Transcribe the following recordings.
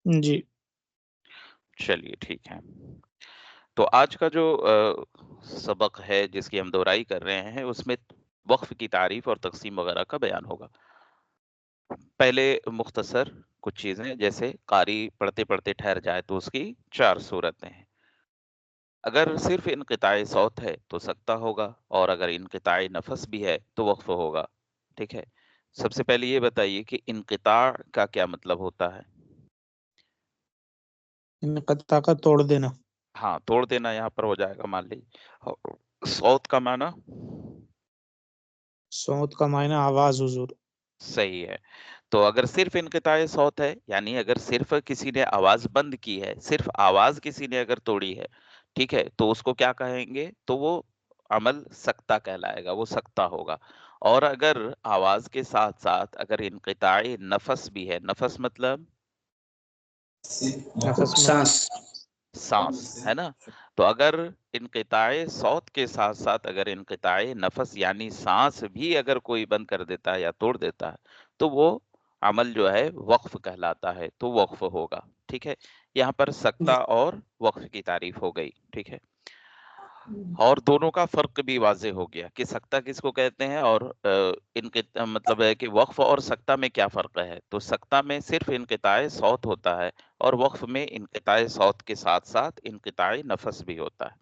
جی چلیے ٹھیک ہے. تو آج کا جو سبق ہے جس کی ہم دہرائی کر رہے ہیں اس میں وقف کی تعریف اور تقسیم وغیرہ کا بیان ہوگا. پہلے مختصر کچھ چیزیں، جیسے قاری پڑھتے پڑھتے ٹھہر جائے تو اس کی 4 صورتیں ہیں. اگر صرف انقطاع صوت ہے تو سکتہ ہوگا، اور اگر انقطاع نفس بھی ہے تو وقف ہوگا. ٹھیک ہے. سب سے پہلے یہ بتائیے کہ انقطاع کا کیا مطلب ہوتا ہے؟ انقطاع کا توڑ دینا. ہاں، توڑ دینا یہاں پر ہو جائے گا مان لیجیے. اور صوت کا معنی صوت کا معنی آواز حضور. صحیح ہے. تو اگر صرف انقطاع صوت ہے، یعنی اگر صرف کسی نے آواز بند کی ہے، صرف آواز کسی نے اگر توڑی ہے، ٹھیک ہے، تو اس کو کیا کہیں گے؟ تو وہ عمل سکتہ کہلائے گا، وہ سکتہ ہوگا. اور اگر آواز کے ساتھ ساتھ اگر انقطاع نفس بھی ہے، نفس مطلب نفس میں سانس. سانس، ہے نا؟ تو اگر انقطاع صوت کے ساتھ ساتھ اگر انقطاع نفس یعنی سانس بھی اگر کوئی بند کر دیتا ہے یا توڑ دیتا ہے تو وہ عمل جو ہے وقف کہلاتا ہے، تو وقف ہوگا. ٹھیک ہے. یہاں پر سکتہ اور وقف کی تعریف ہو گئی. ٹھیک ہے. اور دونوں کا فرق بھی واضح ہو گیا کہ سکتہ کس کو کہتے ہیں، اور ان کے مطلب ہے کہ وقف اور سکتہ میں کیا فرق ہے. تو سکتہ میں صرف انقطاع صوت ہوتا ہے، اور وقف میں انقطاع صوت کے ساتھ ساتھ انقطاع نفس بھی ہوتا ہے.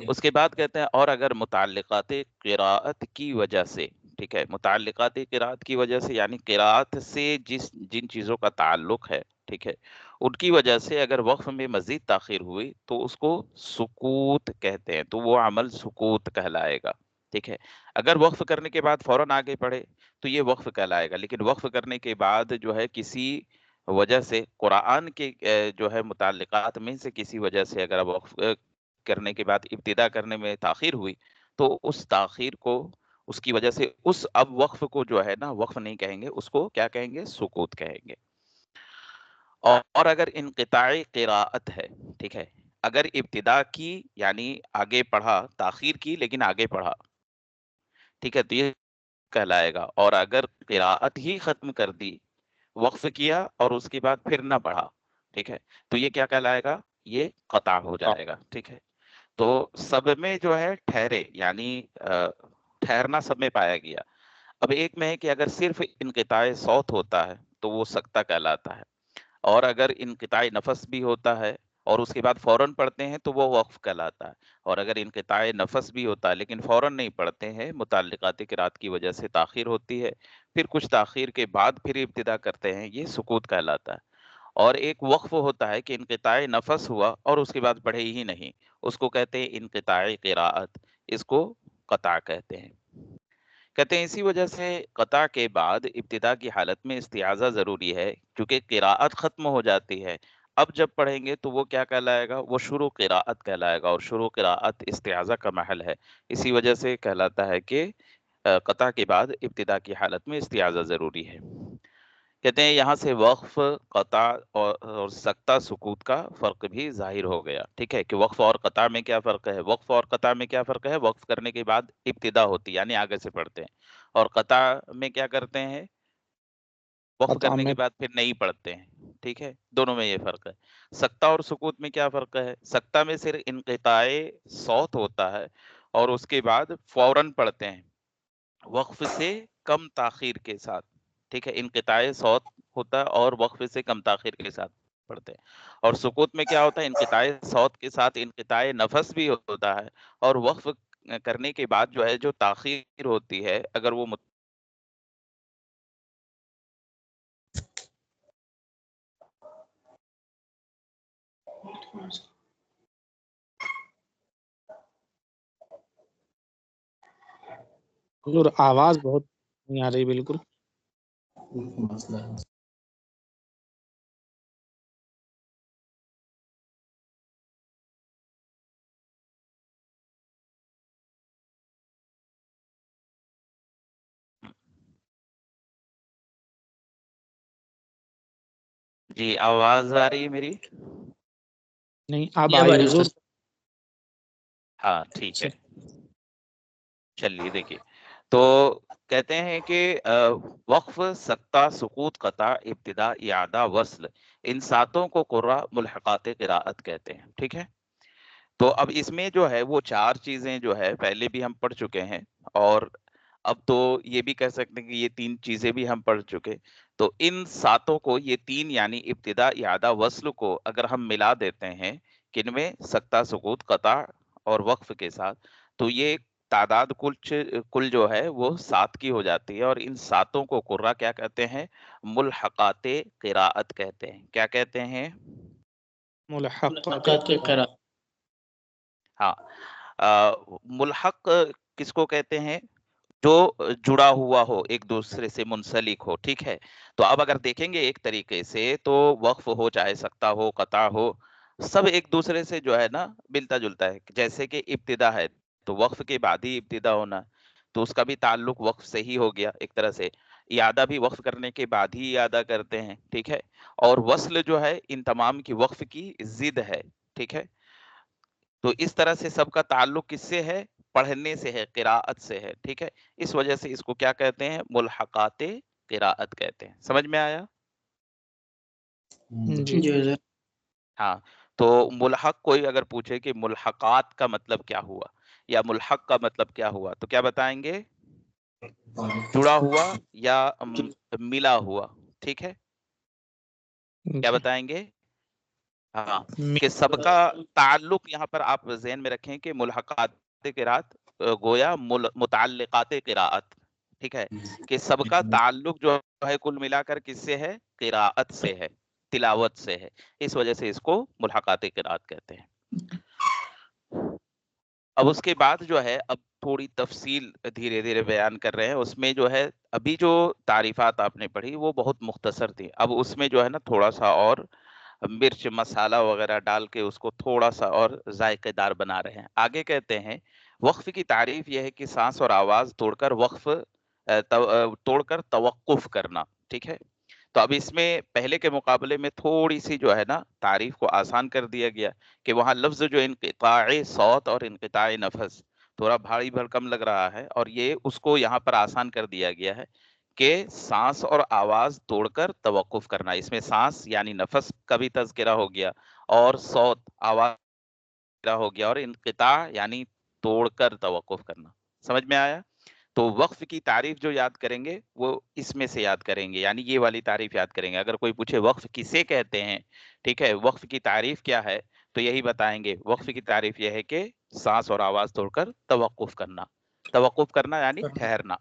اس کے بعد کہتے ہیں اور اگر متعلقات قراءت کی وجہ سے، ٹھیک ہے، متعلقات قراءت کی وجہ سے یعنی قراءت سے جن چیزوں کا تعلق ہے، ٹھیک ہے، ان کی وجہ سے اگر وقف میں مزید تاخیر ہوئی تو اس کو سکوت کہتے ہیں، تو وہ عمل سکوت کہلائے گا. ٹھیک ہے. اگر وقف کرنے کے بعد فوراً آگے پڑھے تو یہ وقف کہلائے گا، لیکن وقف کرنے کے بعد جو ہے کسی وجہ سے قرآن کے جو ہے متعلقات میں سے کسی وجہ سے اگر وقف کرنے کے بعد ابتدا کرنے میں تاخیر ہوئی تو اس تاخیر کو، اس کی وجہ سے اس اب وقف کو جو ہے نا وقف نہیں کہیں گے، اس کو کیا کہیں گے؟ سکوت کہیں گے. اور اگر انقطاع قراءت ہے، ٹھیک ہے، اگر ابتدا کی یعنی آگے پڑھا، تاخیر کی لیکن آگے پڑھا، ٹھیک ہے، تو یہ کہلائے گا. اور اگر قراءت ہی ختم کر دی، وقف کیا اور اس کے بعد پھر نہ پڑھا، ٹھیک ہے، تو یہ کیا کہلائے گا؟ یہ قطع ہو جائے گا. ٹھیک ہے. تو سب میں جو ہے ٹھہرے یعنی ٹھہرنا سب میں پایا گیا. اب ایک میں ہے کہ اگر صرف انقطاع صوت ہوتا ہے تو وہ سکتہ کہلاتا ہے، اور اگر انقطاع نفس بھی ہوتا ہے اور اس کے بعد فوراً پڑھتے ہیں تو وہ وقف کہلاتا ہے. اور اگر انقطاع نفس بھی ہوتا ہے لیکن فوراً نہیں پڑھتے ہیں، متعلقات قرات کی وجہ سے تاخیر ہوتی ہے، پھر کچھ تاخیر کے بعد پھر ابتدا کرتے ہیں، یہ سکوت کہلاتا ہے. اور ایک وقف ہوتا ہے کہ انقطاع نفس ہوا اور اس کے بعد پڑھے ہی نہیں، اس کو کہتے ہیں انقطاع قراءت، اس کو قطع کہتے ہیں. کہتے ہیں اسی وجہ سے قطع کے بعد ابتدا کی حالت میں استعاذہ ضروری ہے، کیونکہ قراءت ختم ہو جاتی ہے. اب جب پڑھیں گے تو وہ کیا کہلائے گا؟ وہ شروع قراءت کہلائے گا، اور شروع قراءت استعاذہ کا محل ہے. اسی وجہ سے کہلاتا ہے کہ قطع کے بعد ابتدا کی حالت میں استعاذہ ضروری ہے. کہتے ہیں یہاں سے وقف، قطع اور سکتہ سکوت کا فرق بھی ظاہر ہو گیا. ٹھیک ہے، کہ وقف اور قطع میں کیا فرق ہے. وقف اور قطع میں کیا فرق ہے؟ وقف کرنے کے بعد ابتدا ہوتی یعنی آگے سے پڑھتے ہیں، اور قطع میں کیا کرتے ہیں؟ وقف قطع کرنے میں کے بعد پھر نہیں پڑھتے ہیں. ٹھیک ہے، دونوں میں یہ فرق ہے. سکتہ اور سکوت میں کیا فرق ہے؟ سکتہ میں صرف انقطاع صوت ہوتا ہے اور اس کے بعد فوراً پڑھتے ہیں، وقف سے کم تاخیر کے ساتھ. ٹھیک ہے، انقطاع صوت ہوتا ہے اور وقف سے کم تاخیر کے ساتھ پڑھتے ہیں. اور سکوت میں کیا ہوتا ہے؟ انقطاع صوت کے ساتھ انقطاع نفس بھی ہوتا ہے، اور وقف کرنے کے بعد جو ہے جو تاخیر ہوتی ہے اگر وہ حضور آواز بہت نہیں آ رہی بالکل. جی آواز آ رہی ہے میری؟ نہیں اب یہ آئی بھائی حضور. ہاں ٹھیک ہے. چلیے دیکھیے، تو کہتے ہیں کہ وقف، سکتہ، سکوت، قطع، ابتدا، اعادہ، وصل، ان ساتوں کو قرہ ملحقات قراءت کہتے ہیں. ٹھیک ہے. تو اب اس میں جو ہے وہ چار چیزیں جو ہے پہلے بھی ہم پڑھ چکے ہیں، اور اب تو یہ بھی کہہ سکتے ہیں کہ یہ تین چیزیں بھی ہم پڑھ چکے. تو ان ساتوں کو، یہ تین یعنی ابتدا، اعادہ، وصل کو اگر ہم ملا دیتے ہیں کن میں؟ سکتہ، سکوت، قطع اور وقف کے ساتھ، تو یہ تعداد کل جو ہے وہ 7 کی ہو جاتی ہے. اور ان ساتوں کو قرہ کیا کہتے ہیں؟ ملحقات قراءت کہتے ہیں. کیا کہتے ہیں؟ ملحقات قراءت. ہاں. ملحق کس کو کہتے ہیں؟ جو جڑا ہوا ہو، ایک دوسرے سے منسلک ہو. ٹھیک ہے. تو اب اگر دیکھیں گے ایک طریقے سے تو وقف ہو، چاہے سکتہ ہو، قطع ہو، سب ایک دوسرے سے جو ہے نا ملتا جلتا ہے. جیسے کہ ابتدا ہے تو وقف کے بعد ہی ابتدا ہونا، تو اس کا بھی تعلق وقف سے ہی ہو گیا ایک طرح سے. اعادہ بھی وقف کرنے کے بعد ہی اعادہ کرتے ہیں. ٹھیک ہے. اور وصل جو ہے ان تمام کی وقف کی ضد ہے. ٹھیک ہے. تو اس طرح سے سب کا تعلق کس سے ہے؟ پڑھنے سے ہے، قراءت سے ہے. ٹھیک ہے. اس وجہ سے اس کو کیا کہتے ہیں؟ ملحقات قراءت کہتے ہیں. سمجھ میں آیا؟ جی جی حضرت. ہاں. تو ملحق کوئی اگر پوچھے کہ ملحقات کا مطلب کیا ہوا یا ملحق کا مطلب کیا ہوا، تو کیا بتائیں گے؟ جڑا ہوا یا ملا ہوا. ٹھیک ہے. کیا جی بتائیں گے؟ ہاں، کہ سب کا تعلق، یہاں پر آپ ذہن میں رکھیں کہ ملحقات قراءت گویا متعلقات قراءت. ٹھیک ہے. کہ سب کا تعلق جو ہے کل ملا کر کس سے ہے؟ قراءت سے ہے، تلاوت سے ہے. اس وجہ سے اس کو ملحقات قراءت کہتے ہیں. اب اس کے بعد جو ہے اب تھوڑی تفصیل دھیرے دھیرے بیان کر رہے ہیں. اس میں جو ہے ابھی جو تعریفات آپ نے پڑھی وہ بہت مختصر تھی. اب اس میں جو ہے نا تھوڑا سا اور مرچ مسالہ وغیرہ ڈال کے اس کو تھوڑا سا اور ذائقے دار بنا رہے ہیں. آگے کہتے ہیں وقف کی تعریف یہ ہے کہ سانس اور آواز توڑ کر توقف کرنا. ٹھیک ہے. تو اب اس میں پہلے کے مقابلے میں تھوڑی سی جو ہے نا تعریف کو آسان کر دیا گیا، کہ وہاں لفظ جو انقطاع صوت اور انقطاع نفس تھوڑا بھاری بھرکم لگ رہا ہے، اور یہ اس کو یہاں پر آسان کر دیا گیا ہے کہ سانس اور آواز توڑ کر توقف کرنا. اس میں سانس یعنی نفس کا بھی تذکرہ ہو گیا، اور صوت آواز ہو گیا، اور انقطاع یعنی توڑ کر توقف کرنا. سمجھ میں آیا؟ تو وقف کی تعریف جو یاد کریں گے وہ اس میں سے یاد کریں گے، یعنی یہ والی تعریف یاد کریں گے. اگر کوئی پوچھے وقف کسے کہتے ہیں، ٹھیک ہے، وقف کی تعریف کیا ہے، تو یہی بتائیں گے. وقف کی تعریف یہ ہے کہ سانس اور آواز توڑ کر توقف کرنا. توقف کرنا یعنی ٹھہرنا.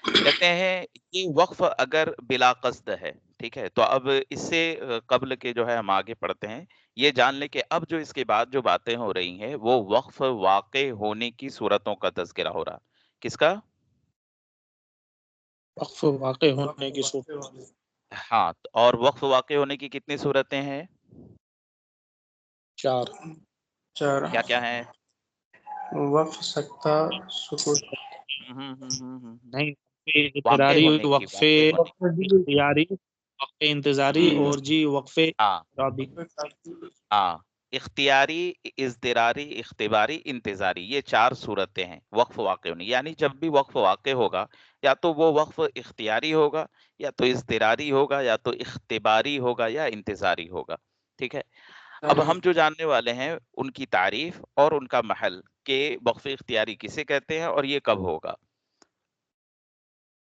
کہتے ہیں یہ وقف اگر بلا قصد ہے. ٹھیک ہے. تو اب اس سے قبل کے جو ہے ہم آگے پڑھتے ہیں، یہ جان لیں کہ اب جو اس کے بعد جو باتیں ہو رہی ہیں وہ وقف واقع ہونے کی صورتوں کا تذکرہ ہو رہا. کس کا؟ وقف واقع ہونے کی صورت. ہاں. اور وقف واقع ہونے کی کتنی صورتیں ہیں؟ 4. کیا کیا ہیں؟ وقف، سکتہ، سکوت. نہیں، واقع اضطراری، ہونے کی، وقفے واقع ہونے کی. اختیاری، وقفے انتظاری، اور جی وقفے ہاں رابی. ہاں. اختیاری، اضطراری، اختباری، انتظاری، یہ 4 صورتیں ہیں وقف واقع ہونے. یعنی جب بھی وقف واقع ہوگا یا تو وہ وقف اختیاری ہوگا، یا تو اضطراری ہوگا، یا تو اختباری ہوگا، یا انتظاری ہوگا. ٹھیک ہے. اب ہم جو جاننے والے ہیں ان کی تعریف اور ان کا محل، کہ وقف اختیاری کسے کہتے ہیں اور یہ کب ہوگا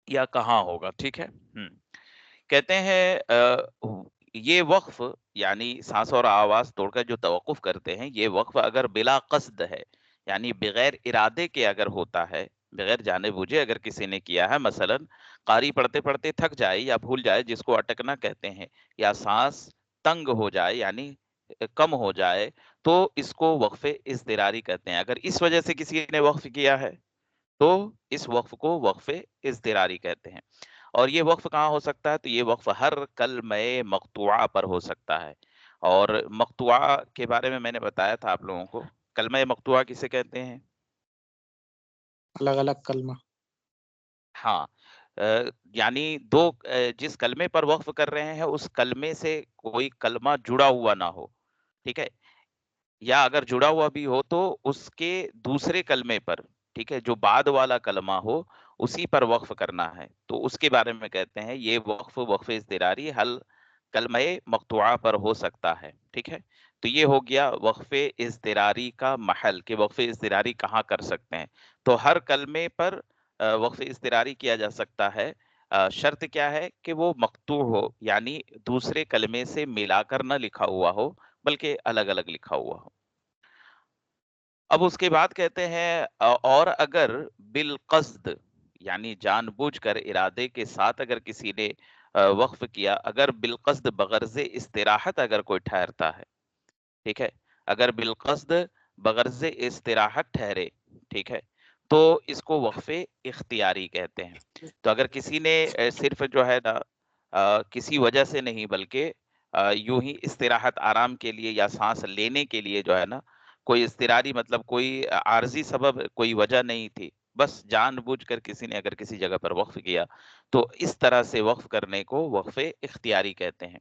یا کہاں ہوگا. ٹھیک ہے. کہتے ہیں یہ وقف یعنی سانس اور آواز توڑ کر جو توقف کرتے ہیں، یہ وقف اگر بلا قصد ہے، یعنی بغیر ارادے کے اگر ہوتا ہے، بغیر جانے بوجھے اگر کسی نے کیا ہے، مثلا قاری پڑھتے پڑھتے تھک جائے یا بھول جائے، جس کو اٹکنا کہتے ہیں، یا سانس تنگ ہو جائے یعنی کم ہو جائے، تو اس کو وقف اضطراری کہتے ہیں. اگر اس وجہ سے کسی نے وقف کیا ہے تو اس وقف کو وقف اضطراری کہتے ہیں. اور یہ وقف کہاں ہو سکتا ہے؟ تو یہ وقف ہر کلمہ مقطوعہ پر ہو سکتا ہے. اور مقطوعہ کے بارے میں نے بتایا تھا آپ لوگوں کو. کلمہ مقطوعہ کسے کہتے ہیں؟ الگ الگ کلمہ. ہاں. یعنی جس کلمے پر وقف کر رہے ہیں اس کلمے سے کوئی کلمہ جڑا ہوا نہ ہو. ٹھیک ہے. یا اگر جڑا ہوا بھی ہو تو اس کے دوسرے کلمے پر ٹھیک ہے، جو بعد والا کلمہ ہو اسی پر وقف کرنا ہے، تو اس کے بارے میں کہتے ہیں یہ وقف اضطراری حل کلمہ مقطوعہ پر ہو سکتا ہے، ٹھیک ہے۔ تو یہ ہو گیا وقف اضطراری کا محل، کہ وقف اضطراری کہاں کر سکتے ہیں۔ تو ہر کلمے پر وقف اضطراری کیا جا سکتا ہے، شرط کیا ہے کہ وہ مقطوع ہو، یعنی دوسرے کلمے سے ملا کر نہ لکھا ہوا ہو بلکہ الگ الگ لکھا ہوا ہو۔ اب اس کے بعد کہتے ہیں اور اگر بالقصد، یعنی جان بوجھ کر ارادے کے ساتھ اگر کسی نے وقف کیا، اگر بالقصد بغرض استراحت اگر کوئی ٹھہرتا ہے، ٹھیک ہے، اگر بالقصد بغرض استراحت ٹھہرے، ٹھیک ہے، تو اس کو وقف اختیاری کہتے ہیں۔ تو اگر کسی نے صرف جو ہے نا کسی وجہ سے نہیں بلکہ یوں ہی استراحت آرام کے لیے یا سانس لینے کے لیے جو ہے نا، کوئی اضطراری مطلب کوئی عارضی سبب، کوئی وجہ نہیں تھی، بس جان بوجھ کر کسی نے اگر کسی جگہ پر وقف کیا، تو اس طرح سے وقف کرنے کو وقف اختیاری کہتے ہیں۔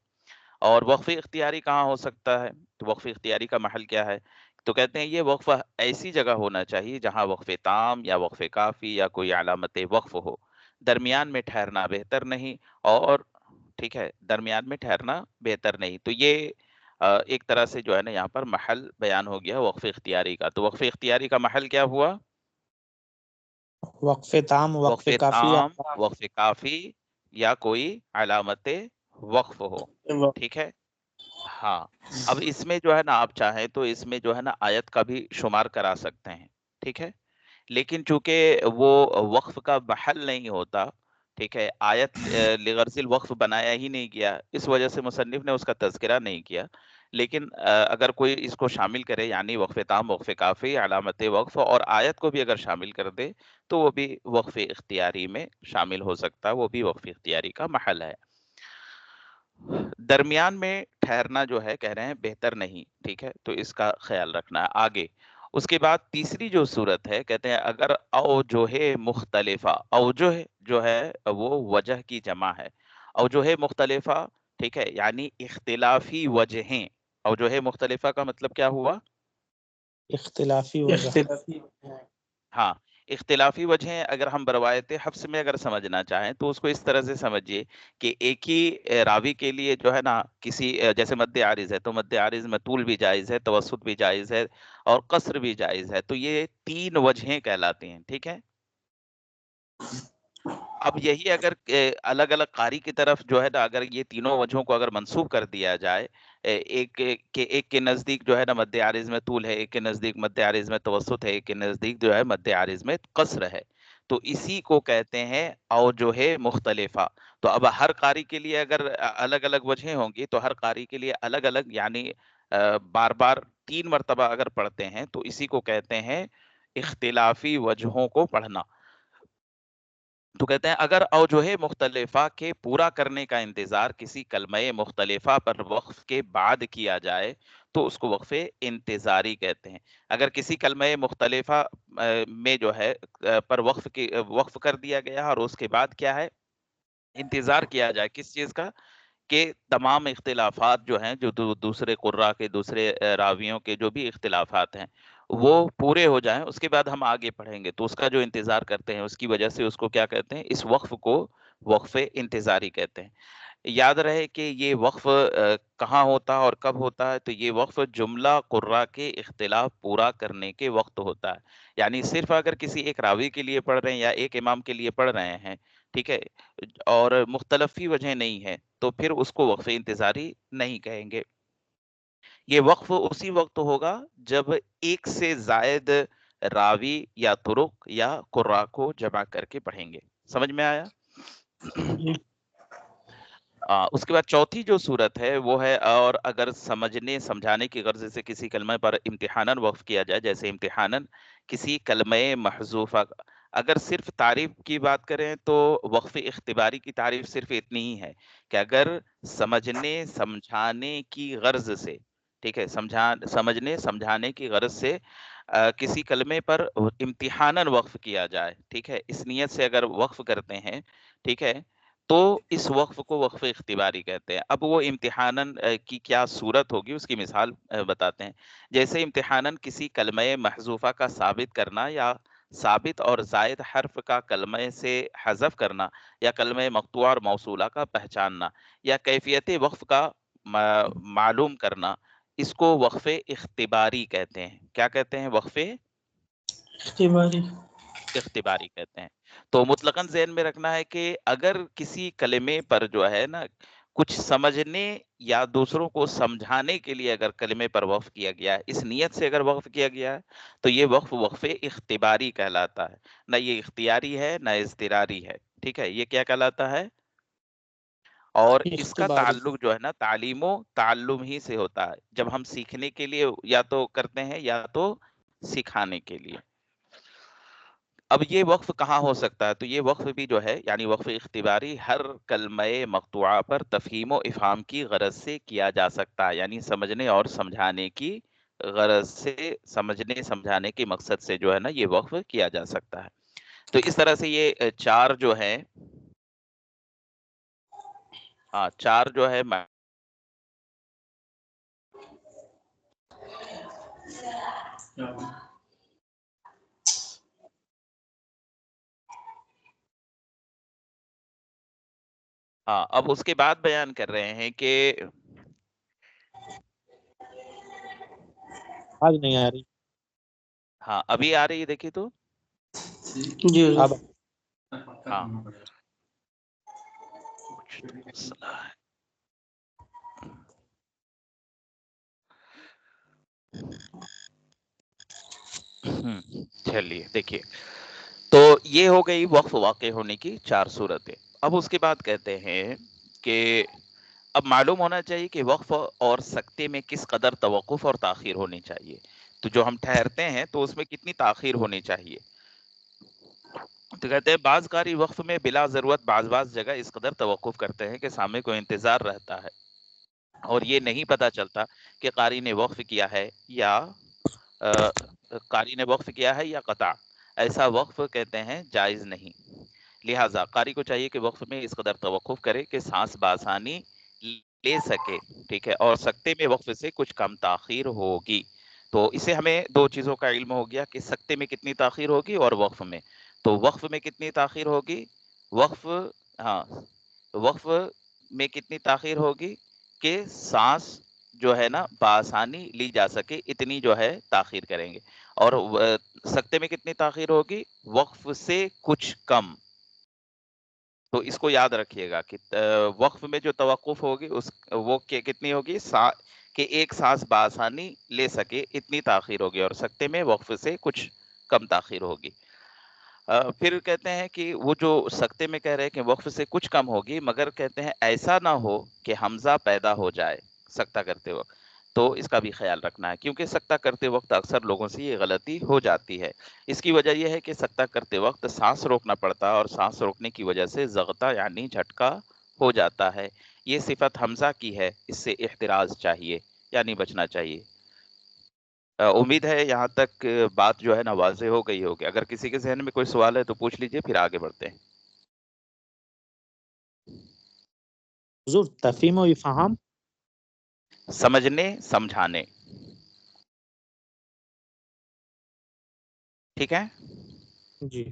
اور وقف اختیاری کہاں ہو سکتا ہے؟ تو وقف اختیاری کا محل کیا ہے؟ تو کہتے ہیں یہ وقف ایسی جگہ ہونا چاہیے جہاں وقف تام یا وقف کافی یا کوئی علامت وقف ہو، درمیان میں ٹھہرنا بہتر نہیں، اور ٹھیک ہے، درمیان میں ٹھہرنا بہتر نہیں۔ تو یہ ایک طرح سے جو ہے نا یہاں پر محل بیان ہو گیا وقف اختیاری کا۔ تو وقف اختیاری کا محل کیا ہوا؟ وقف تام، وقف وقف کافی یا تام، وقف کافی یا کوئی علامت وقف ہو، ٹھیک ہے۔ ہاں، اب اس میں جو ہے نا آپ چاہیں تو اس میں جو ہے نا آیت کا بھی شمار کرا سکتے ہیں، ٹھیک ہے، لیکن چونکہ وہ وقف کا محل نہیں ہوتا، ٹھیک ہے، آیت لغرض الوقف بنایا ہی نہیں گیا، اس وجہ سے مصنف نے اس کا تذکرہ نہیں کیا۔ لیکن اگر کوئی اس کو شامل کرے، یعنی وقف تام، وقف کافی، علامت وقف، اور آیت کو بھی اگر شامل کر دے، تو وہ بھی وقف اختیاری میں شامل ہو سکتا ہے، وہ بھی وقف اختیاری کا محل ہے۔ درمیان میں ٹھہرنا جو ہے کہہ رہے ہیں بہتر نہیں، ٹھیک ہے، تو اس کا خیال رکھنا ہے۔ آگے اس کے بعد تیسری جو صورت ہے، کہتے ہیں اگر اوجہ مختلفہ، اوجہ جو ہے وہ وجہ کی جمع ہے، اوجہ مختلفہ، ٹھیک ہے، یعنی اختلافی وجہیں۔ اوجہ مختلفہ کا مطلب کیا ہوا؟ اختلافی وجہ۔ ہاں، اختلافی وجہیں اگر ہم بروایت حفص میں اگر سمجھنا چاہیں تو اس کو اس طرح سے سمجھیے کہ ایک ہی راوی کے لیے جو ہے نا کسی جیسے مد عارض ہے تو مد عارض میں طول بھی جائز ہے، توسط بھی جائز ہے، اور قصر بھی جائز ہے، تو یہ 3 وجہیں کہلاتی ہیں، ٹھیک ہے۔ اب یہی اگر الگ الگ قاری کی طرف جو ہے نا اگر یہ تینوں وجہوں کو اگر منسوب کر دیا جائے، ایک کے نزدیک جو ہے نا مد عارض میں طول ہے، ایک کے نزدیک مد عارض میں توسط ہے، ایک کے نزدیک جو ہے مد عارض میں قصر ہے، تو اسی کو کہتے ہیں اوجہ مختلفہ۔ تو اب ہر قاری کے لیے اگر الگ الگ وجہیں ہوں گی تو ہر قاری کے لیے الگ الگ، یعنی بار بار 3 مرتبہ اگر پڑھتے ہیں تو اسی کو کہتے ہیں اختلافی وجہوں کو پڑھنا۔ تو کہتے ہیں اگر اوجہ مختلفہ کے پورا کرنے کا انتظار کسی کلمہ مختلفہ پر وقف کے بعد کیا جائے تو اس کو وقف انتظاری کہتے ہیں۔ اگر کسی کلمہ مختلفہ میں جو ہے پر وقف کر دیا گیا اور اس کے بعد کیا ہے، انتظار کیا جائے کس چیز کا، کہ تمام اختلافات جو ہیں، جو دوسرے قراء کے، دوسرے راویوں کے جو بھی اختلافات ہیں وہ پورے ہو جائیں، اس کے بعد ہم آگے پڑھیں گے، تو اس کا جو انتظار کرتے ہیں اس کی وجہ سے اس کو کیا کہتے ہیں، اس وقف کو وقف انتظاری کہتے ہیں۔ یاد رہے کہ یہ وقف کہاں ہوتا ہے اور کب ہوتا ہے، تو یہ وقف جملہ قراء کے اختلاف پورا کرنے کے وقت ہوتا ہے، یعنی صرف اگر کسی ایک راوی کے لیے پڑھ رہے ہیں یا ایک امام کے لیے پڑھ رہے ہیں، ٹھیک ہے، اور مختلف ہی وجہ نہیں ہے تو پھر اس کو وقف انتظاری نہیں کہیں گے۔ یہ وقف اسی وقت ہوگا جب ایک سے زائد راوی یا طرق یا قراء کو جمع کر کے پڑھیں گے۔ سمجھ میں آیا؟ اس کے بعد چوتھی جو صورت ہے وہ ہے اور اگر سمجھنے سمجھانے کی غرض سے کسی کلمہ پر امتحاناً وقف کیا جائے، جیسے امتحاناً کسی کلمہ محذوفہ، اگر صرف تعریف کی بات کریں تو وقف اختباری کی تعریف صرف اتنی ہی ہے کہ اگر سمجھنے سمجھانے کی غرض سے، ٹھیک ہے، سمجھنے سمجھانے کی غرض سے کسی کلمے پر امتحاناً وقف کیا جائے، ٹھیک ہے، اس نیت سے اگر وقف کرتے ہیں، ٹھیک ہے، تو اس وقف کو وقف اختباری کہتے ہیں۔ اب وہ امتحاناً کی کیا صورت ہوگی اس کی مثال بتاتے ہیں۔ جیسے امتحاناً کسی کلمہ محذوفہ کا ثابت کرنا یا ثابت اور زائد حرف کا کلمے سے حذف کرنا، یا کلمہ مقطوعہ اور موصولہ کا پہچاننا، یا کیفیت وقف کا معلوم کرنا، اس کو وقف اختباری کہتے ہیں۔ کیا کہتے ہیں؟ وقف اختباری۔ اختباری کہتے ہیں۔ تو مطلقاً ذہن میں رکھنا ہے کہ اگر کسی کلمے پر جو ہے نا کچھ سمجھنے یا دوسروں کو سمجھانے کے لیے اگر کلمے پر وقف کیا گیا ہے، اس نیت سے اگر وقف کیا گیا ہے، تو یہ وقف اختباری کہلاتا ہے۔ نہ یہ اختیاری ہے نہ اضطراری ہے، ٹھیک ہے؟ یہ کیا کہلاتا ہے؟ اور اس کا اختباری۔ تعلق جو ہے نا تعلیم و تعلم ہی سے ہوتا ہے، جب ہم سیکھنے کے لیے یا تو کرتے ہیں یا تو سکھانے کے لیے۔ اب یہ وقف کہاں ہو سکتا ہے؟ تو یہ وقف بھی جو ہے یعنی وقف اختباری ہر کلمہ مقطوعہ پر تفہیم و افہام کی غرض سے کیا جا سکتا ہے، یعنی سمجھنے اور سمجھانے کی غرض سے، سمجھنے سمجھانے کے مقصد سے جو ہے نا یہ وقف کیا جا سکتا ہے۔ تو اس طرح سے یہ چار جو ہے چار جو ہے اب اس کے بعد بیان کر رہے ہیں کہ آج نہیں آ رہی۔ ابھی آ رہی ہے، دیکھیے تو جی اب کچھ تو مسئلہ ہے۔ چلیے دیکھیے، تو یہ ہو گئی وقف واقع ہونے کی چار صورتیں۔ اب اس کے بعد کہتے ہیں کہ اب معلوم ہونا چاہیے کہ وقف اور سکتے میں کس قدر توقف اور تاخیر ہونی چاہیے۔ تو جو ہم ٹھہرتے ہیں تو اس میں کتنی تاخیر ہونی چاہیے؟ تو کہتے ہیں بعض قاری وقف میں بلا ضرورت بعض جگہ اس قدر توقف کرتے ہیں کہ سامع کو انتظار رہتا ہے اور یہ نہیں پتا چلتا کہ قاری نے وقف کیا ہے یا قاری نے وقف کیا ہے یا قطع۔ ایسا وقف کہتے ہیں جائز نہیں۔ لہٰذا قاری کو چاہیے کہ وقف میں اس قدر توقف کرے کہ سانس بآسانی لے سکے، ٹھیک ہے، اور سکتے میں وقف سے کچھ کم تاخیر ہوگی۔ تو اسے ہمیں دو چیزوں کا علم ہو گیا کہ سکتے میں کتنی تاخیر ہوگی اور وقف میں۔ تو وقف میں کتنی تاخیر ہوگی؟ وقف وقف میں کتنی تاخیر ہوگی کہ سانس جو ہے نا بآسانی لی جا سکے، اتنی جو ہے تاخیر کریں گے۔ اور سکتے میں کتنی تاخیر ہوگی؟ وقف سے کچھ کم۔ تو اس کو یاد رکھیے گا کہ وقف میں جو توقف ہوگی وہ کتنی ہوگی؟ کہ ایک سانس بآسانی لے سکے اتنی تاخیر ہوگی، اور سکتے میں وقف سے کچھ کم تاخیر ہوگی۔ پھر کہتے ہیں کہ وہ جو سکتے میں کہہ رہے ہیں کہ وقف سے کچھ کم ہوگی، مگر کہتے ہیں ایسا نہ ہو کہ حمزہ پیدا ہو جائے سکتہ کرتے وقت۔ تو اس کا بھی خیال رکھنا ہے، کیونکہ سکتہ کرتے وقت اکثر لوگوں سے یہ غلطی ہو جاتی ہے۔ اس کی وجہ یہ ہے کہ سکتہ کرتے وقت سانس روکنا پڑتا ہے، اور سانس روکنے کی وجہ سے ضغطہ یعنی جھٹکا ہو جاتا ہے۔ یہ صفت حمزہ کی ہے، اس سے احتراز چاہیے یعنی بچنا چاہیے۔ امید ہے یہاں تک بات جو ہے نا واضح ہو گئی ہوگی۔ اگر کسی کے ذہن میں کوئی سوال ہے تو پوچھ لیجئے، پھر آگے بڑھتے ہیں۔ حضور تفہیم و افہام سمجھنے سمجھانے، ٹھیک ہے؟ جی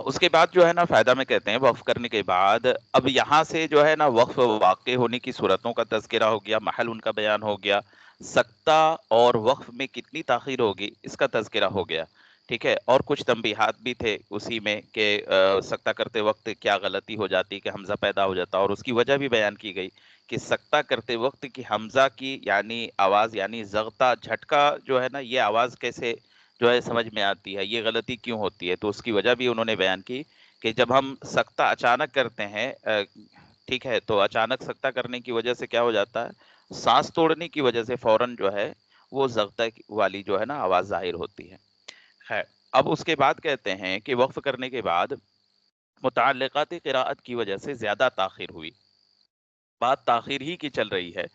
اس کے بعد جو ہے نا فائدہ میں کہتے ہیں وقف کرنے کے بعد، اب یہاں سے جو ہے نا وقف واقع ہونے کی صورتوں کا تذکرہ ہو گیا، محل ان کا بیان ہو گیا، سکتہ اور وقف میں کتنی تاخیر ہوگی اس کا تذکرہ ہو گیا، ٹھیک ہے؟ اور کچھ تنبیہات بھی تھے اسی میں کہ سکتہ کرتے وقت کیا غلطی ہو جاتی کہ حمزہ پیدا ہو جاتا، اور اس کی وجہ بھی بیان کی گئی کہ سکتہ کرتے وقت کی حمزہ کی یعنی آواز یعنی ضغطہ جھٹکا جو ہے نا یہ آواز کیسے جو ہے سمجھ میں آتی ہے، یہ غلطی کیوں ہوتی ہے۔ تو اس کی وجہ بھی انہوں نے بیان کی کہ جب ہم سکتہ اچانک کرتے ہیں، ٹھیک ہے، تو اچانک سکتہ کرنے کی وجہ سے کیا ہو جاتا ہے، سانس توڑنے کی وجہ سے فوراً جو ہے وہ ضغطہ والی جو ہے نا آواز ظاہر ہوتی ہے۔ خیر، اب اس کے بعد کہتے ہیں کہ وقف کرنے کے بعد متعلقات قراءت کی وجہ سے زیادہ تاخیر ہوئی، بات تاخیر ہی کی چل رہی ہے،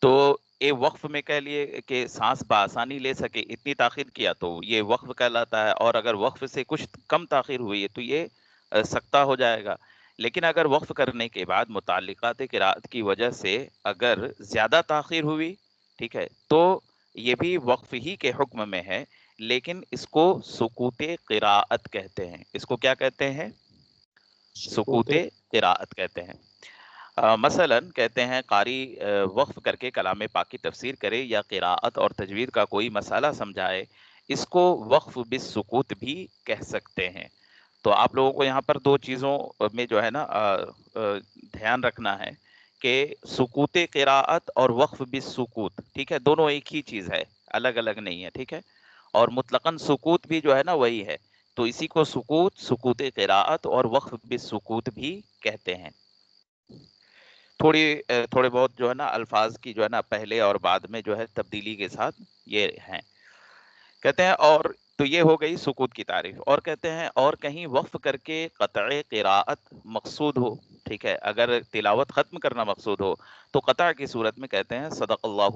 تو یہ وقف میں کہہ لیے کہ سانس بآسانی لے سکے اتنی تاخیر کیا تو یہ وقف کہلاتا ہے، اور اگر وقف سے کچھ کم تاخیر ہوئی ہے تو یہ سکتہ ہو جائے گا۔ لیکن اگر وقف کرنے کے بعد متعلقات قراءت کی وجہ سے اگر زیادہ تاخیر ہوئی، ٹھیک ہے، تو یہ بھی وقف ہی کے حکم میں ہے، لیکن اس کو سکوت قراءت کہتے ہیں. اس کو کیا کہتے ہیں؟ سکوت قراءت کہتے ہیں. مثلاً کہتے ہیں قاری وقف کر کے کلام پاک کی تفسیر کرے یا قراءت اور تجوید کا کوئی مسئلہ سمجھائے، اس کو وقف بالسکوت بھی کہہ سکتے ہیں. تو آپ لوگوں کو یہاں پر دو چیزوں میں جو ہے نا دھیان رکھنا ہے کہ سکوت قراءت اور وقف بالسکوت، ٹھیک ہے، دونوں ایک ہی چیز ہے، الگ الگ نہیں ہے، ٹھیک ہے. اور مطلقاً سکوت بھی جو ہے نا وہی ہے. تو اسی کو سکوت قراءت اور وقف بالسکوت بھی کہتے ہیں. تھوڑے بہت جو ہے نا الفاظ کی جو ہے نا پہلے اور بعد میں جو ہے تبدیلی کے ساتھ یہ ہیں. کہتے ہیں اور تو یہ ہو گئی سکوت کی تعریف. اور کہتے ہیں اور کہیں وقف کر کے قطع قراءت مقصود ہو، ٹھیک ہے، اگر تلاوت ختم کرنا مقصود ہو تو قطع کی صورت میں کہتے ہیں صدق اللہ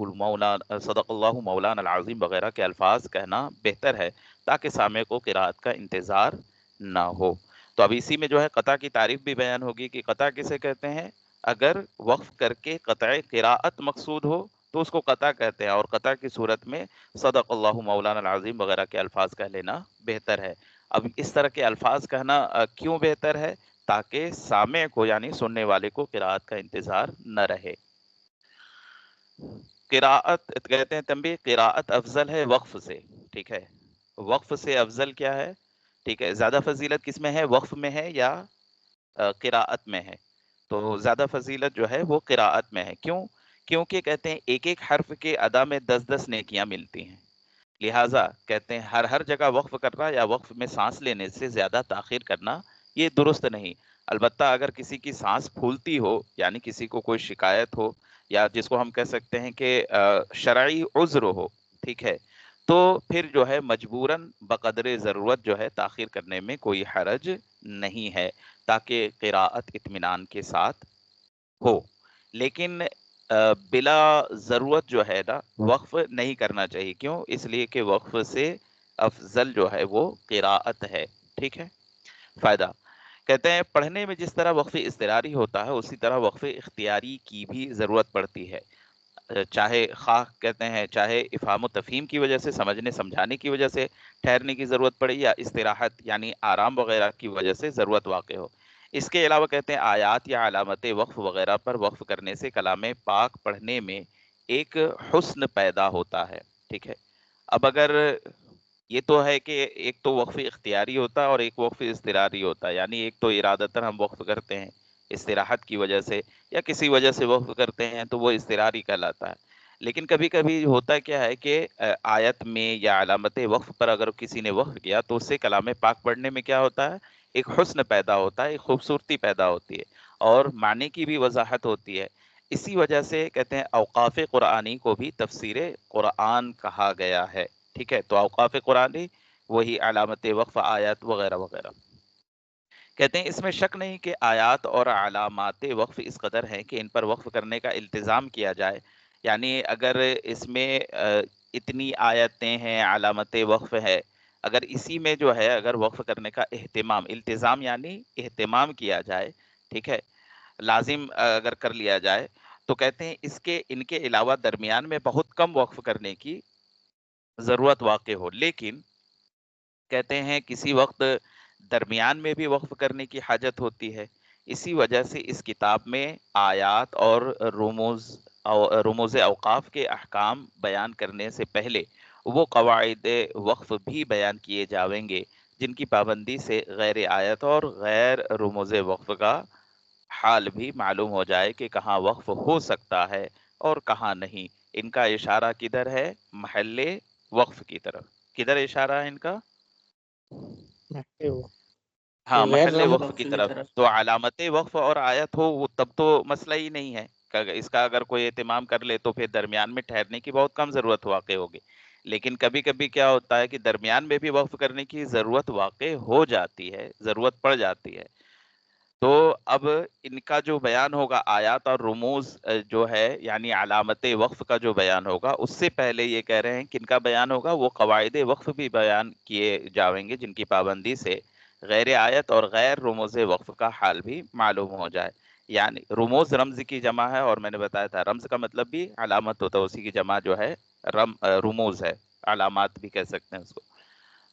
مولانا العظیم وغیرہ کے الفاظ کہنا بہتر ہے تاکہ سامع کو قراءت کا انتظار نہ ہو. تو اب اسی میں جو ہے قطع کی تعریف بھی بیان ہوگی کہ قطع کسے کہتے ہیں. اگر وقف کر کے قطع قراءت مقصود ہو تو اس کو قطع کہتے ہیں، اور قطع کی صورت میں صدق اللہ مولانا العظیم وغیرہ کے الفاظ کہہ لینا بہتر ہے. اب اس طرح کے الفاظ کہنا کیوں بہتر ہے؟ تاکہ سامع کو یعنی سننے والے کو قراءت کا انتظار نہ رہے. قراءت کہتے ہیں تنبیہ، قراءت افضل ہے وقف سے، ٹھیک ہے. وقف سے افضل کیا ہے؟ ٹھیک ہے، زیادہ فضیلت کس میں ہے، وقف میں ہے یا قراءت میں ہے؟ تو زیادہ فضیلت جو ہے وہ قراءت میں ہے. کیوں؟ کیونکہ کہتے ہیں ایک ایک حرف کے ادا میں 10 نیکیاں ملتی ہیں. لہٰذا کہتے ہیں ہر جگہ وقف کرنا یا وقف میں سانس لینے سے زیادہ تاخیر کرنا یہ درست نہیں. البتہ اگر کسی کی سانس پھولتی ہو، یعنی کسی کو کوئی شکایت ہو یا جس کو ہم کہہ سکتے ہیں کہ شرعی عذر ہو، ٹھیک ہے، تو پھر جو ہے مجبوراً بقدر ضرورت جو ہے تاخیر کرنے میں کوئی حرج نہیں ہے تاکہ قراءت اطمینان کے ساتھ ہو. لیکن بلا ضرورت جو ہے نا وقف نہیں کرنا چاہیے. کیوں؟ اس لیے کہ وقف سے افضل جو ہے وہ قراءت ہے، ٹھیک ہے. فائدہ کہتے ہیں پڑھنے میں جس طرح وقف اضطراری ہوتا ہے اسی طرح وقف اختیاری کی بھی ضرورت پڑتی ہے. چاہے خواہ کہتے ہیں چاہے افہام و تفہیم کی وجہ سے، سمجھنے سمجھانے کی وجہ سے ٹھہرنے کی ضرورت پڑے، یا استراحت یعنی آرام وغیرہ کی وجہ سے ضرورت واقع ہو. اس کے علاوہ کہتے ہیں آیات یا علامت وقف وغیرہ پر وقف کرنے سے کلام پاک پڑھنے میں ایک حسن پیدا ہوتا ہے، ٹھیک ہے. اب اگر یہ تو ہے کہ ایک تو وقف اختیاری ہوتا ہے اور ایک وقف اضطراری ہوتا ہے، یعنی ایک تو ارادتاً ہم وقف کرتے ہیں استراحت کی وجہ سے یا کسی وجہ سے وقف کرتے ہیں تو وہ اضطراری کہلاتا ہے. لیکن کبھی کبھی ہوتا کیا ہے کہ آیت میں یا علامت وقف پر اگر کسی نے وقف کیا تو اس سے کلام پاک پڑھنے میں کیا ہوتا ہے، ایک حسن پیدا ہوتا ہے، ایک خوبصورتی پیدا ہوتی ہے اور معنی کی بھی وضاحت ہوتی ہے. اسی وجہ سے کہتے ہیں اوقاف قرآنی کو بھی تفسیر قرآن کہا گیا ہے، ٹھیک ہے. تو اوقاف قرآنی وہی علامت وقف، آیات وغیرہ وغیرہ. کہتے ہیں اس میں شک نہیں کہ آیات اور علامات وقف اس قدر ہیں کہ ان پر وقف کرنے کا التزام کیا جائے. یعنی اگر اس میں اتنی آیتیں ہیں، علامت وقف ہے، اگر اسی میں جو ہے اگر وقف کرنے کا اہتمام، التزام یعنی اہتمام کیا جائے، ٹھیک ہے، لازم اگر کر لیا جائے، تو کہتے ہیں ان کے علاوہ درمیان میں بہت کم وقف کرنے کی ضرورت واقع ہو. لیکن کہتے ہیں کسی وقت درمیان میں بھی وقف کرنے کی حاجت ہوتی ہے. اسی وجہ سے اس کتاب میں آیات اور رموز اوقاف کے احکام بیان کرنے سے پہلے وہ قواعد وقف بھی بیان کیے جاویں گے جن کی پابندی سے غیر آیت اور غیر رموز وقف کا حال بھی معلوم ہو جائے کہ کہاں وقف ہو سکتا ہے اور کہاں نہیں. ان کا اشارہ کدھر ہے؟ محل وقف کی طرف. کدھر اشارہ ہے ان کا؟ ہاں، غیر محل رمز وقف وقف کی کی طرف. طرف. تو علامت وقف اور آیت ہو وہ تب تو مسئلہ ہی نہیں ہے. اس کا اگر کوئی اہتمام کر لے تو پھر درمیان میں ٹھہرنے کی بہت کم ضرورت واقع ہوگی. لیکن کبھی کبھی کیا ہوتا ہے کہ درمیان میں بھی وقف کرنے کی ضرورت واقع ہو جاتی ہے، ضرورت پڑ جاتی ہے. تو اب ان کا جو بیان ہوگا آیات اور رموز جو ہے یعنی علامت وقف کا جو بیان ہوگا، اس سے پہلے یہ کہہ رہے ہیں کہ ان کا بیان ہوگا وہ قواعد وقف بھی بیان کیے جاویں گے جن کی پابندی سے غیر آیت اور غیر رموز وقف کا حال بھی معلوم ہو جائے. یعنی رموز رمز کی جمع ہے، اور میں نے بتایا تھا رمز کا مطلب بھی علامت ہوتا ہے، اسی کی جمع جو ہے رموز ہے، علامات بھی کہہ سکتے ہیں اس کو.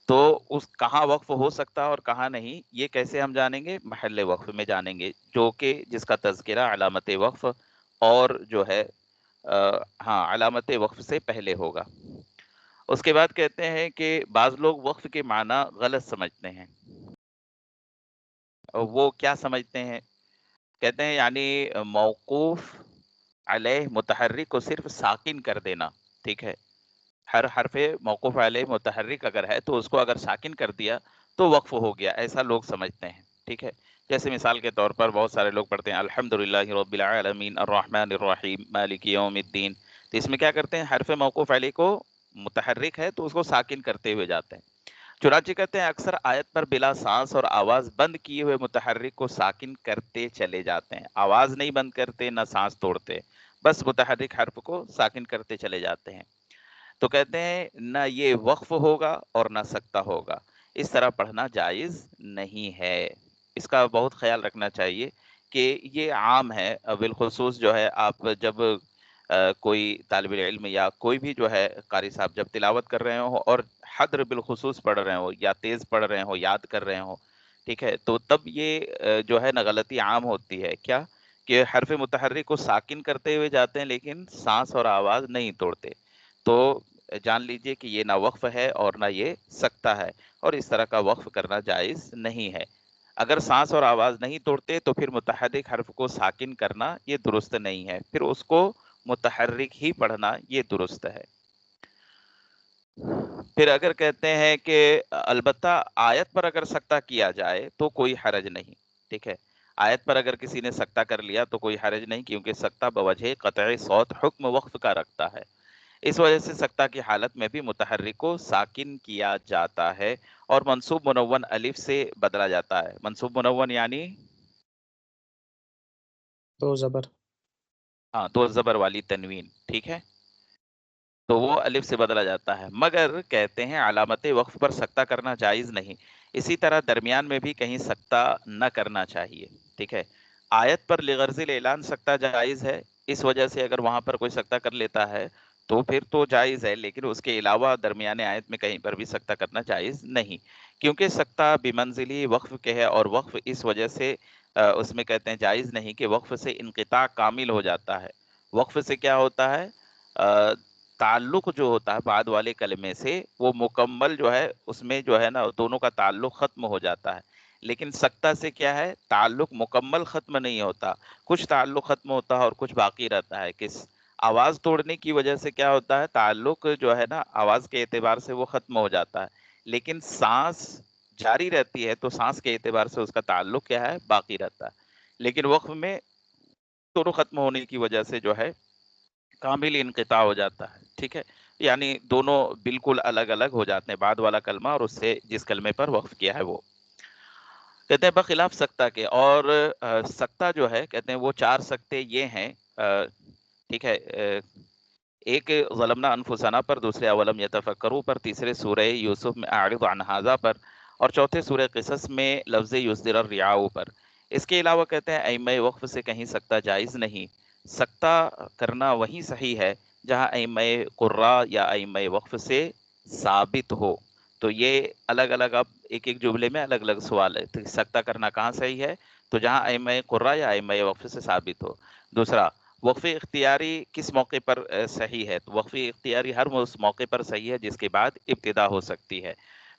تو اس کہاں وقف ہو سکتا اور کہاں نہیں، یہ کیسے ہم جانیں گے؟ محل وقف میں جانیں گے، جو کہ جس کا تذکرہ علامت وقف اور جو ہے ہاں علامت وقف سے پہلے ہوگا۔ اس کے بعد کہتے ہیں کہ بعض لوگ وقف کے معنی غلط سمجھتے ہیں۔ وہ کیا سمجھتے ہیں؟ کہتے ہیں یعنی موقوف علیہ متحرک کو صرف ساکن کر دینا، ٹھیک ہے، ہر حرف موقوف علیہ متحرک اگر ہے تو اس کو اگر ساکن کر دیا تو وقف ہو گیا، ایسا لوگ سمجھتے ہیں، ٹھیک ہے۔ جیسے مثال کے طور پر بہت سارے لوگ پڑھتے ہیں الحمدللہ رب العالمین الرحمن الرحیم مالک یوم الدین، تو اس میں کیا کرتے ہیں؟ حرف موقوف علیہ کو متحرک ہے تو اس کو ساکن کرتے ہوئے جاتے ہیں۔ چنانچہ کہتے ہیں اکثر آیت پر بلا سانس اور آواز بند کیے ہوئے متحرک کو ساکن کرتے چلے جاتے ہیں، آواز نہیں بند کرتے نہ سانس توڑتے، بس متحرک حرف کو ساکن کرتے چلے جاتے ہیں۔ تو کہتے ہیں نہ یہ وقف ہوگا اور نہ سکتہ ہوگا، اس طرح پڑھنا جائز نہیں ہے۔ اس کا بہت خیال رکھنا چاہیے کہ یہ عام ہے، بالخصوص جو ہے آپ جب کوئی طالب علم یا کوئی بھی جو ہے قاری صاحب جب تلاوت کر رہے ہوں اور حدر بالخصوص پڑھ رہے ہوں یا تیز پڑھ رہے ہوں، یاد کر رہے ہوں، ٹھیک ہے، تو تب یہ جو ہے نا غلطی عام ہوتی ہے، کیا کہ حرف متحرک کو ساکن کرتے ہوئے جاتے ہیں لیکن سانس اور آواز نہیں توڑتے۔ تو جان لیجئے کہ یہ نہ وقف ہے اور نہ یہ سکتہ ہے، اور اس طرح کا وقف کرنا جائز نہیں ہے۔ اگر سانس اور آواز نہیں توڑتے تو پھر متحرک حرف کو ساکن کرنا یہ درست نہیں ہے، پھر اس کو متحرک ہی پڑھنا یہ درست ہے۔ پھر اگر کہتے ہیں کہ البتہ آیت پر اگر سکتہ کیا جائے تو کوئی حرج نہیں، ٹھیک ہے، آیت پر اگر کسی نے سکتہ کر لیا تو کوئی حرج نہیں، کیونکہ سکتہ بوجہ قطع صوت حکم وقف کا رکھتا ہے، اس وجہ سے سکتہ کی حالت میں بھی متحرک کو ساکن کیا جاتا ہے اور منصوب منون الف سے بدلا جاتا ہے۔ منصوب منون یعنی دو زبر۔ ہاں دو زبر والی تنوین، ٹھیک ہے، تو وہ الف سے بدلا جاتا ہے، مگر کہتے ہیں علامت وقف پر سکتہ کرنا جائز نہیں، اسی طرح درمیان میں بھی کہیں سکتہ نہ کرنا چاہیے، ٹھیک ہے۔ آیت پر لغرض الاعلان سکتہ جائز ہے، اس وجہ سے اگر وہاں پر کوئی سکتہ کر لیتا ہے تو پھر تو جائز ہے، لیکن اس کے علاوہ درمیان آیت میں کہیں پر بھی سکتہ کرنا جائز نہیں، کیونکہ سکتہ بمنزلی وقف کے ہے، اور وقف اس وجہ سے اس میں کہتے ہیں جائز نہیں کہ وقف سے انقطاع کامل ہو جاتا ہے۔ وقف سے کیا ہوتا ہے؟ تعلق جو ہوتا ہے بعد والے کلمے سے وہ مکمل جو ہے اس میں جو ہے نا دونوں کا تعلق ختم ہو جاتا ہے، لیکن سکتہ سے کیا ہے؟ تعلق مکمل ختم نہیں ہوتا، کچھ تعلق ختم ہوتا ہے اور کچھ باقی رہتا ہے۔ کس آواز توڑنے کی وجہ سے کیا ہوتا ہے؟ تعلق جو ہے نا آواز کے اعتبار سے وہ ختم ہو جاتا ہے، لیکن سانس جاری رہتی ہے تو سانس کے اعتبار سے اس کا تعلق کیا ہے؟ باقی رہتا ہے، لیکن وقف میں دونوں ختم ہونے کی وجہ سے جو ہے کامل انقطاع ہو جاتا ہے، ٹھیک ہے، یعنی دونوں بالکل الگ الگ ہو جاتے ہیں، بعد والا کلمہ اور اس سے جس کلمے پر وقف کیا ہے وہ۔ کہتے ہیں بخلاف سکتہ کے، اور سکتہ جو ہے کہتے ہیں وہ چار سکتے یہ ہیں، ٹھیک ہے، ایک ظلمنا انفسنا پر، دوسرے اولم یتفکروا پر، تیسرے سورہ یوسف میں اعرض عن ھذا پر، اور چوتھے سورہ قصص میں لفظ یصدر الرعاء پر۔ اس کے علاوہ کہتے ہیں ائمہ وقف سے کہیں سکتہ جائز نہیں، سکتہ کرنا وہیں صحیح ہے جہاں ائمہ قراء یا ائمہ وقف سے ثابت ہو۔ تو یہ الگ الگ اب ایک ایک جملے میں الگ الگ سوال ہے، تو سکتہ کرنا کہاں صحیح ہے؟ تو جہاں ائمہ قراء یا ائمہ وقف سے ثابت ہو۔ دوسرا، وقف اختیاری کس موقع پر صحیح ہے؟ تو وقف اختیاری ہر اس موقع پر صحیح ہے جس کے بعد ابتدا ہو سکتی ہے۔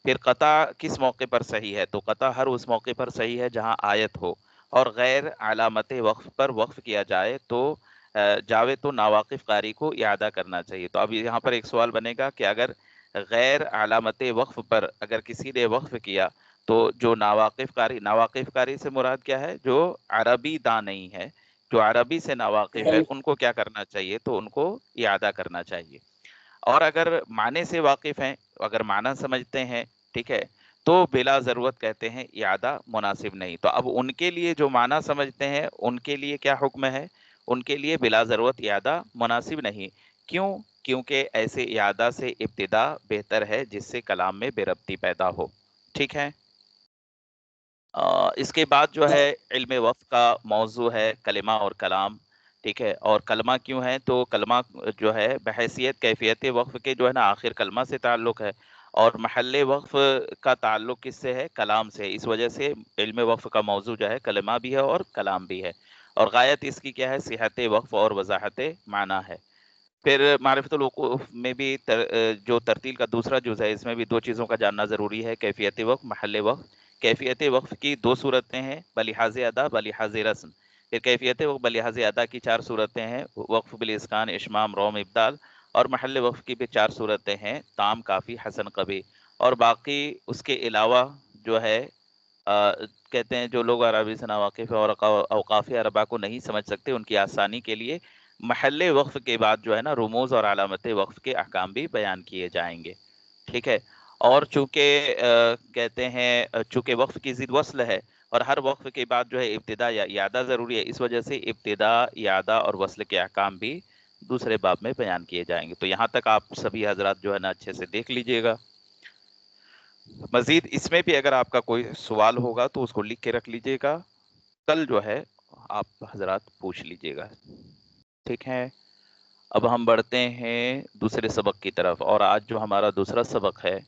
پھر قطع کس موقع پر صحیح ہے؟ تو قطع ہر اس موقع پر صحیح ہے جہاں آیت ہو اور غیر علامت وقف پر وقف کیا جائے تو جاوے تو ناواقف قاری کو اعادہ کرنا چاہیے۔ تو اب یہاں پر ایک سوال بنے گا کہ اگر غیر علامت وقف پر اگر کسی نے وقف کیا تو جو ناواقف قاری سے مراد کیا ہے؟ جو عربی داں نہیں ہے، جو عربی سے ناواقف ہے، ان کو کیا کرنا چاہیے؟ تو ان کو اعادہ کرنا چاہیے۔ اور اگر معنی سے واقف ہیں، اگر معنی سمجھتے ہیں، ٹھیک ہے، تو بلا ضرورت کہتے ہیں اعادہ مناسب نہیں۔ تو اب ان کے لیے جو معنی سمجھتے ہیں ان کے لیے کیا حکم ہے؟ ان کے لیے بلا ضرورت اعادہ مناسب نہیں، کیوں؟ کیونکہ ایسے اعادہ سے ابتدا بہتر ہے جس سے کلام میں بے ربطی پیدا ہو، ٹھیک ہے۔ اس کے بعد جو ہے علم وقف کا موضوع ہے کلمہ اور کلام، ٹھیک ہے، اور کلمہ کیوں ہے؟ تو کلمہ جو ہے بحیثیت کیفیت وقف کے جو ہے نا آخر کلمہ سے تعلق ہے، اور محل وقف کا تعلق کس سے ہے؟ کلام سے. اس وجہ سے علم وقف کا موضوع جو ہے کلمہ بھی ہے اور کلام بھی ہے. اور غایت اس کی کیا ہے؟ صحت وقف اور وضاحت معنی ہے. پھر معرفت الوقوف میں بھی جو ترتیل کا دوسرا جز ہے، اس میں بھی دو چیزوں کا جاننا ضروری ہے: کیفیت وقف، محل وقف. کیفیت وقف کی دو صورتیں ہیں: بلحاظ ادا، بلحاظ رسم. پھر کیفیت وقف بلحاظ ادا کی چار صورتیں ہیں: وقف بالاسکان، اشمام، روم، ابدال. اور محل وقف کی بھی چار صورتیں ہیں: تام، کافی، حسن، قبیح. اور باقی اس کے علاوہ جو ہے کہتے ہیں جو لوگ عربی سے ناواقف ہے اور اوقاف اربع کو نہیں سمجھ سکتے، ان کی آسانی کے لیے محل وقف کے بعد جو ہے نا رموز اور علامت وقف کے احکام بھی بیان کیے جائیں گے. ٹھیک ہے. اور چونکہ کہتے ہیں چونکہ وقف کی ضد وصل ہے اور ہر وقف کے بعد جو ہے ابتدا یا اعادہ ضروری ہے، اس وجہ سے ابتدا، اعادہ اور وصل کے احکام بھی دوسرے باب میں بیان کیے جائیں گے. تو یہاں تک آپ سبھی حضرات جو ہے نا اچھے سے دیکھ لیجئے گا. مزید اس میں بھی اگر آپ کا کوئی سوال ہوگا تو اس کو لکھ کے رکھ لیجئے گا، کل جو ہے آپ حضرات پوچھ لیجئے گا. ٹھیک ہے. اب ہم بڑھتے ہیں دوسرے سبق کی طرف، اور آج جو ہمارا دوسرا سبق ہے